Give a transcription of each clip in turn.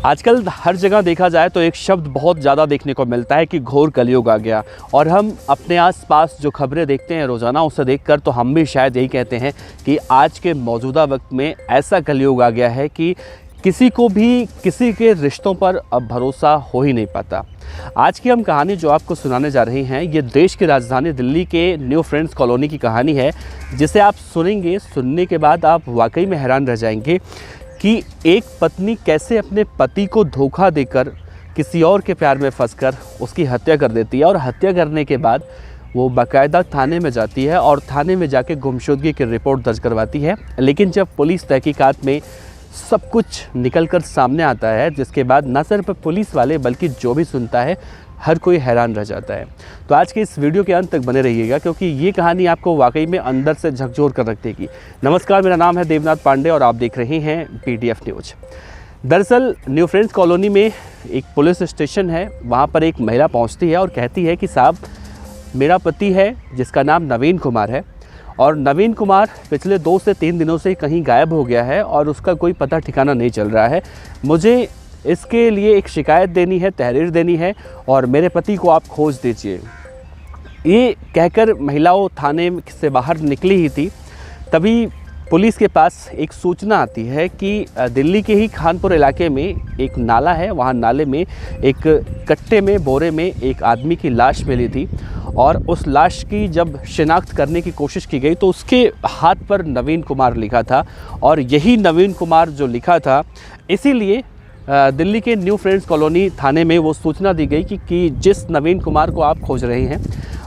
आजकल हर जगह देखा जाए तो एक शब्द बहुत ज़्यादा देखने को मिलता है कि घोर कलयुग आ गया। और हम अपने आसपास जो खबरें देखते हैं रोज़ाना, उसे देखकर तो हम भी शायद यही कहते हैं कि आज के मौजूदा वक्त में ऐसा कलयुग आ गया है कि किसी को भी किसी के रिश्तों पर अब भरोसा हो ही नहीं पाता। आज की हम कहानी जो आपको सुनाने जा रहे हैं, ये देश की राजधानी दिल्ली के न्यू फ्रेंड्स कॉलोनी की कहानी है, जिसे आप सुनेंगे। सुनने के बाद आप वाकई में हैरान रह जाएंगे कि एक पत्नी कैसे अपने पति को धोखा देकर किसी और के प्यार में फंसकर उसकी हत्या कर देती है। और हत्या करने के बाद वो बाकायदा थाने में जाती है और थाने में जाके गुमशुदगी की रिपोर्ट दर्ज करवाती है। लेकिन जब पुलिस तहकीकात में सब कुछ निकल कर सामने आता है, जिसके बाद न सिर्फ पुलिस वाले बल्कि जो भी सुनता है हर कोई हैरान रह जाता है। तो आज के इस वीडियो के अंत तक बने रहिएगा, क्योंकि ये कहानी आपको वाकई में अंदर से झकझोर कर रख देगी। नमस्कार, मेरा नाम है देवनाथ पांडे और आप देख रहे हैं PDF न्यूज़। दरअसल न्यू फ्रेंड्स कॉलोनी में एक पुलिस स्टेशन है। वहाँ पर एक महिला पहुँचती है और कहती है कि साहब, मेरा पति है जिसका नाम नवीन कुमार है, और नवीन कुमार पिछले 2 से 3 दिनों से कहीं गायब हो गया है और उसका कोई पता ठिकाना नहीं चल रहा है। मुझे इसके लिए एक शिकायत देनी है, तहरीर देनी है, और मेरे पति को आप खोज दीजिए। ये कहकर महिला वो थाने से बाहर निकली ही थी, तभी पुलिस के पास एक सूचना आती है कि दिल्ली के ही खानपुर इलाके में एक नाला है। वहाँ नाले में एक कट्टे में, बोरे में एक आदमी की लाश मिली थी, और उस लाश की जब शिनाख्त करने की कोशिश की गई तो उसके हाथ पर नवीन कुमार लिखा था। और यही नवीन कुमार जो लिखा था, इसीलिए दिल्ली के न्यू फ्रेंड्स कॉलोनी थाने में वो सूचना दी गई कि जिस नवीन कुमार को आप खोज रहे हैं,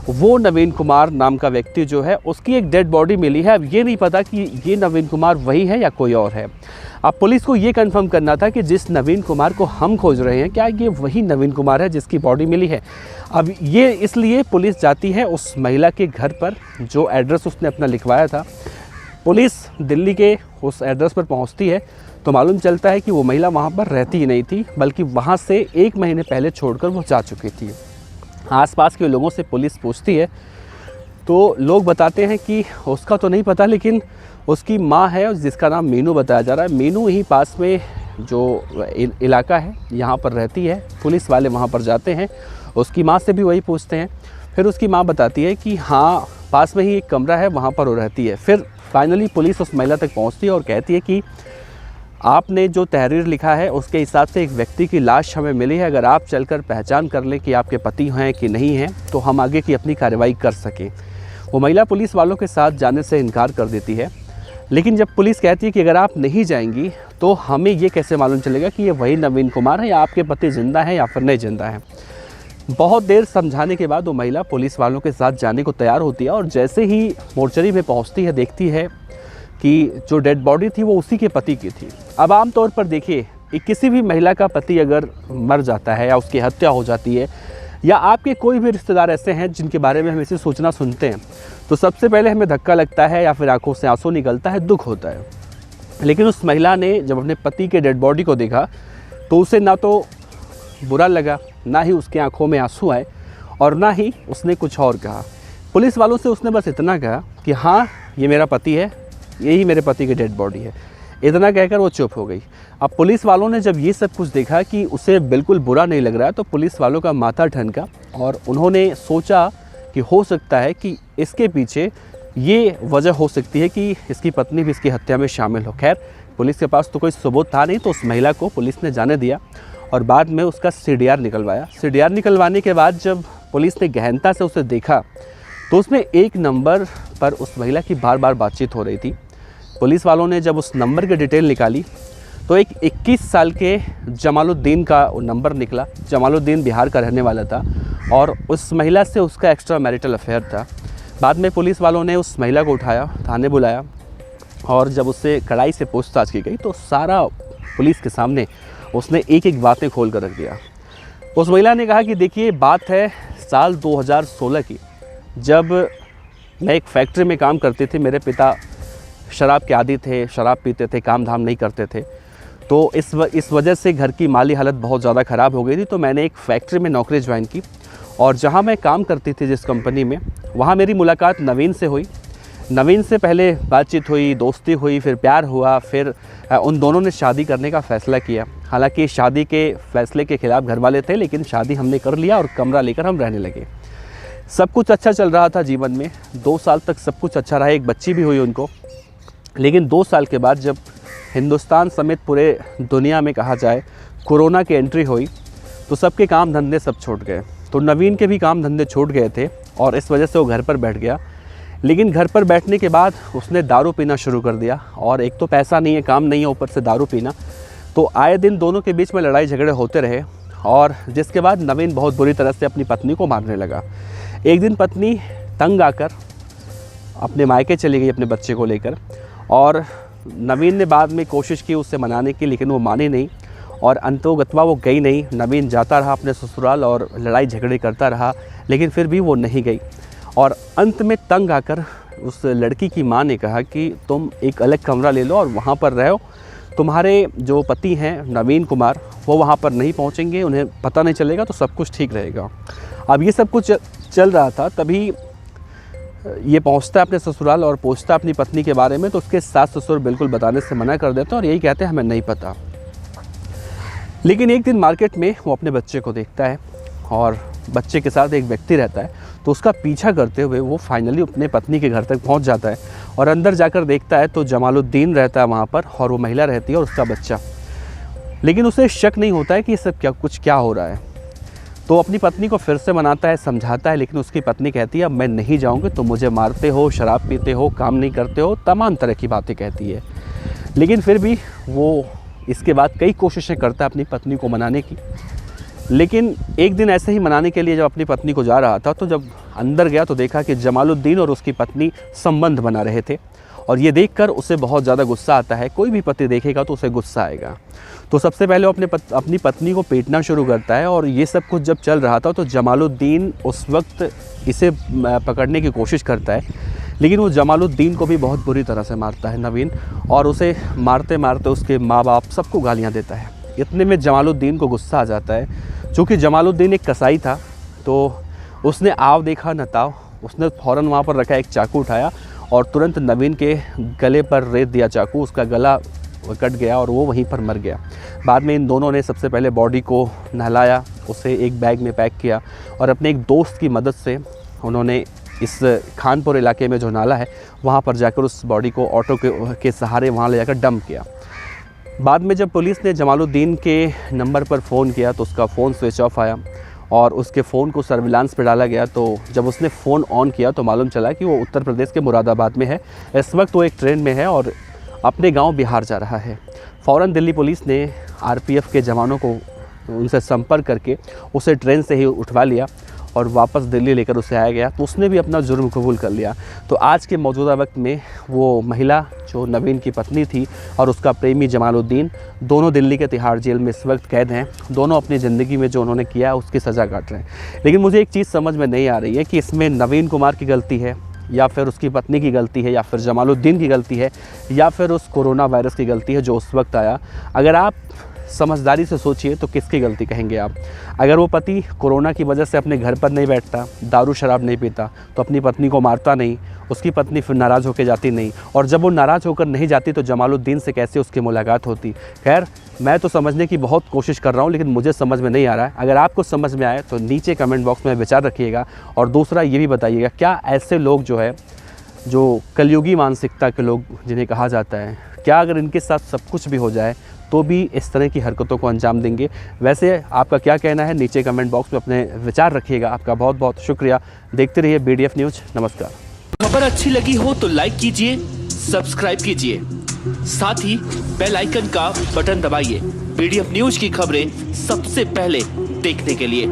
वो नवीन कुमार नाम का व्यक्ति जो है, उसकी एक डेड बॉडी मिली है। अब ये नहीं पता कि ये नवीन कुमार वही है या कोई और है। अब पुलिस को ये कंफर्म करना था कि जिस नवीन कुमार को हम खोज रहे हैं, क्या ये वही नवीन कुमार है जिसकी बॉडी मिली है। अब ये इसलिए पुलिस जाती है उस महिला के घर पर, जो एड्रेस उसने अपना लिखवाया था। पुलिस दिल्ली के उस एड्रेस पर पहुंचती है तो मालूम चलता है कि वो महिला वहाँ पर रहती ही नहीं थी, बल्कि वहाँ से 1 महीने पहले छोड़कर वो जा चुकी थी। आसपास के लोगों से पुलिस पूछती है तो लोग बताते हैं कि उसका तो नहीं पता, लेकिन उसकी माँ है जिसका नाम मीनू बताया जा रहा है। मीनू ही पास में जो इलाका है यहाँ पर रहती है। पुलिस वाले वहाँ पर जाते हैं, उसकी माँ से भी वही पूछते हैं। फिर उसकी माँ बताती है कि हाँ, पास में ही एक कमरा है, वहाँ पर वो रहती है। फिर फाइनली पुलिस उस महिला तक पहुँचती है और कहती है कि आपने जो तहरीर लिखा है उसके हिसाब से एक व्यक्ति की लाश हमें मिली है। अगर आप चलकर पहचान कर लें कि आपके पति हैं कि नहीं हैं, तो हम आगे की अपनी कार्रवाई कर सकें। वो महिला पुलिस वालों के साथ जाने से इनकार कर देती है। लेकिन जब पुलिस कहती है कि अगर आप नहीं जाएंगी तो हमें ये कैसे मालूम चलेगा कि ये वही नवीन कुमार है या आपके पति ज़िंदा है या फिर नहीं ज़िंदा है। बहुत देर समझाने के बाद वो महिला पुलिस वालों के साथ जाने को तैयार होती है, और जैसे ही मोर्चरी में पहुँचती है, देखती है कि जो डेड बॉडी थी वो उसी के पति की थी। अब आम तौर पर देखिए, किसी भी महिला का पति अगर मर जाता है या उसकी हत्या हो जाती है, या आपके कोई भी रिश्तेदार ऐसे हैं जिनके बारे में हम ऐसी सूचना सुनते हैं, तो सबसे पहले हमें धक्का लगता है या फिर आंखों से आंसू निकलता है, दुख होता है। लेकिन उस महिला ने जब अपने पति के डेड बॉडी को देखा तो उसे ना तो बुरा लगा, ना ही उसकी आंखों में आंसू आए, और ना ही उसने कुछ और कहा। पुलिस वालों से उसने बस इतना कहा कि हाँ, ये मेरा पति है, यही मेरे पति की डेड बॉडी है। इतना कहकर वो चुप हो गई। अब पुलिस वालों ने जब ये सब कुछ देखा कि उसे बिल्कुल बुरा नहीं लग रहा है, तो पुलिस वालों का माथा ठनका और उन्होंने सोचा कि हो सकता है कि इसके पीछे ये वजह हो सकती है कि इसकी पत्नी भी इसकी हत्या में शामिल हो। खैर, पुलिस के पास तो कोई सबूत था नहीं, तो उस महिला को पुलिस ने जाने दिया और बाद में उसका CDR निकलवाया। CDR निकलवाने के बाद जब पुलिस ने गहनता से उसे देखा तो उसमें एक नंबर पर उस महिला की बार बार बातचीत हो रही थी। पुलिस वालों ने जब उस नंबर की डिटेल निकाली तो एक 21 साल के जमालुद्दीन का नंबर निकला। जमालुद्दीन बिहार का रहने वाला था और उस महिला से उसका एक्स्ट्रा मैरिटल अफेयर था। बाद में पुलिस वालों ने उस महिला को उठाया, थाने बुलाया, और जब उससे कड़ाई से पूछताछ की गई तो सारा पुलिस के सामने उसने एक एक बातें खोल कर रख दिया। उस महिला ने कहा कि देखिए, बात है साल 2016 की, जब मैं एक फैक्ट्री में काम करती थी। मेरे पिता शराब के आदी थे, शराब पीते थे, काम धाम नहीं करते थे, तो इस वजह से घर की माली हालत बहुत ज़्यादा ख़राब हो गई थी। तो मैंने एक फैक्ट्री में नौकरी ज्वाइन की, और जहाँ मैं काम करती थी जिस कंपनी में, वहाँ मेरी मुलाकात नवीन से हुई। नवीन से पहले बातचीत हुई, दोस्ती हुई, फिर प्यार हुआ, फिर उन दोनों ने शादी करने का फ़ैसला किया। हालांकि शादी के फ़ैसले के ख़िलाफ़ घर वाले थे, लेकिन शादी हमने कर लिया और कमरा लेकर हम रहने लगे। सब कुछ अच्छा चल रहा था जीवन में, 2 साल तक सब कुछ अच्छा रहा, एक बच्ची भी हुई उनको। लेकिन 2 साल के बाद जब हिंदुस्तान समेत पूरे दुनिया में कहा जाए कोरोना की एंट्री हुई, तो सबके काम धंधे सब छूट गए। तो नवीन के भी काम धंधे छूट गए थे और इस वजह से वो घर पर बैठ गया। लेकिन घर पर बैठने के बाद उसने दारू पीना शुरू कर दिया, और एक तो पैसा नहीं है, काम नहीं है, ऊपर से दारू पीना। तो आए दिन दोनों के बीच में लड़ाई झगड़े होते रहे, और जिसके बाद नवीन बहुत बुरी तरह से अपनी पत्नी को मारने लगा। एक दिन पत्नी तंग आकर अपने मायके चली गई अपने बच्चे को लेकर, और नवीन ने बाद में कोशिश की उससे मनाने की, लेकिन वो मानी नहीं और अंतोगत्वा वो गई नहीं। नवीन जाता रहा अपने ससुराल और लड़ाई झगड़े करता रहा, लेकिन फिर भी वो नहीं गई। और अंत में तंग आकर उस लड़की की माँ ने कहा कि तुम एक अलग कमरा ले लो और वहाँ पर रहो, तुम्हारे जो पति हैं नवीन कुमार वो वहाँ पर नहीं पहुँचेंगे, उन्हें पता नहीं चलेगा, तो सब कुछ ठीक रहेगा। अब ये सब कुछ चल रहा था, तभी ये पहुँचता है अपने ससुराल और पूछता अपनी पत्नी के बारे में, तो उसके सास ससुर बिल्कुल बताने से मना कर देते हैं और यही कहते हैं हमें नहीं पता। लेकिन एक दिन मार्केट में वो अपने बच्चे को देखता है और बच्चे के साथ एक व्यक्ति रहता है, तो उसका पीछा करते हुए वो फाइनली अपने पत्नी के घर तक पहुंच जाता है और अंदर जाकर देखता है तो जमालुद्दीन रहता है वहाँ पर, और वो महिला रहती है और उसका बच्चा। लेकिन उसे शक नहीं होता है कि ये सब क्या हो रहा है। तो अपनी पत्नी को फिर से मनाता है, समझाता है, लेकिन उसकी पत्नी कहती है अब मैं नहीं जाऊँगी, तुम मुझे मारते हो, शराब पीते हो, काम नहीं करते हो, तमाम तरह की बातें कहती है। लेकिन फिर भी वो इसके बाद कई कोशिशें करता है अपनी पत्नी को मनाने की। लेकिन एक दिन ऐसे ही मनाने के लिए जब अपनी पत्नी को जा रहा था, तो जब अंदर गया तो देखा कि जमालुद्दीन और उसकी पत्नी संबंध बना रहे थे, और ये देखकर उसे बहुत ज़्यादा गुस्सा आता है। कोई भी पति देखेगा तो उसे गुस्सा आएगा। तो सबसे पहले वो अपनी पत्नी को पीटना शुरू करता है, और ये सब कुछ जब चल रहा था तो जमालुद्दीन उस वक्त इसे पकड़ने की कोशिश करता है, लेकिन वो जमालुद्दीन को भी बहुत बुरी तरह से मारता है नवीन, और उसे मारते मारते उसके माँ बाप सबको गालियाँ देता है। इतने में जमालुद्दीन को गुस्सा आ जाता है, चूँकि जमालुद्दीन एक कसाई था, तो उसने आव देखा न ताव, उसने फ़ौरन वहाँ पर रखा एक चाकू उठाया और तुरंत नवीन के गले पर रेत दिया चाकू, उसका गला कट गया और वो वहीं पर मर गया। बाद में इन दोनों ने सबसे पहले बॉडी को नहलाया, उसे एक बैग में पैक किया, और अपने एक दोस्त की मदद से उन्होंने इस खानपुर इलाके में जो नाला है वहाँ पर जाकर उस बॉडी को ऑटो के सहारे वहाँ ले जाकर डंप किया। बाद में जब पुलिस ने जमालुद्दीन के नंबर पर फ़ोन किया तो उसका फ़ोन स्विच ऑफ आया, और उसके फ़ोन को सर्विलांस पे डाला गया। तो जब उसने फ़ोन ऑन किया तो मालूम चला कि वो उत्तर प्रदेश के मुरादाबाद में है। इस वक्त वो एक ट्रेन में है और अपने गांव बिहार जा रहा है। फ़ौरन दिल्ली पुलिस ने आरपीएफ के जवानों को उनसे संपर्क करके उसे ट्रेन से ही उठवा लिया और वापस दिल्ली लेकर उसे आया गया। तो उसने भी अपना जुर्म कबूल कर लिया। तो आज के मौजूदा वक्त में वो महिला जो नवीन की पत्नी थी और उसका प्रेमी जमालुद्दीन, दोनों दिल्ली के तिहाड़ जेल में इस वक्त कैद हैं। दोनों अपनी ज़िंदगी में जो उन्होंने किया उसकी सज़ा काट रहे हैं। लेकिन मुझे एक चीज़ समझ में नहीं आ रही है कि इसमें नवीन कुमार की गलती है, या फिर उसकी पत्नी की गलती है, या फिर जमालुद्दीन की गलती है, या फिर उस कोरोना वायरस की गलती है जो उस वक्त आया। अगर आप समझदारी से सोचिए तो किसकी गलती कहेंगे आप? अगर वो पति कोरोना की वजह से अपने घर पर नहीं बैठता, दारू शराब नहीं पीता, तो अपनी पत्नी को मारता नहीं, उसकी पत्नी फिर नाराज़ होकर जाती नहीं, और जब वो नाराज़ होकर नहीं जाती तो जमालुद्दीन से कैसे उसकी मुलाकात होती। खैर, मैं तो समझने की बहुत कोशिश कर रहा हूँ, लेकिन मुझे समझ में नहीं आ रहा है। अगर आपको समझ में आए तो नीचे कमेंट बॉक्स में विचार रखिएगा। और दूसरा ये भी बताइएगा, क्या ऐसे लोग जो कलयुगी मानसिकता के लोग जिन्हें कहा जाता है, क्या अगर इनके साथ सब कुछ भी हो जाए तो भी इस तरह की हरकतों को अंजाम देंगे? वैसे आपका क्या कहना है नीचे कमेंट बॉक्स में अपने विचार रखिएगा। आपका बहुत बहुत शुक्रिया। देखते रहिए BDF न्यूज़। नमस्कार। खबर अच्छी लगी हो तो लाइक कीजिए, सब्सक्राइब कीजिए, साथ ही बेल आइकन का बटन दबाइए BDF न्यूज़ की खबरें सबसे पहले देखने के लिए।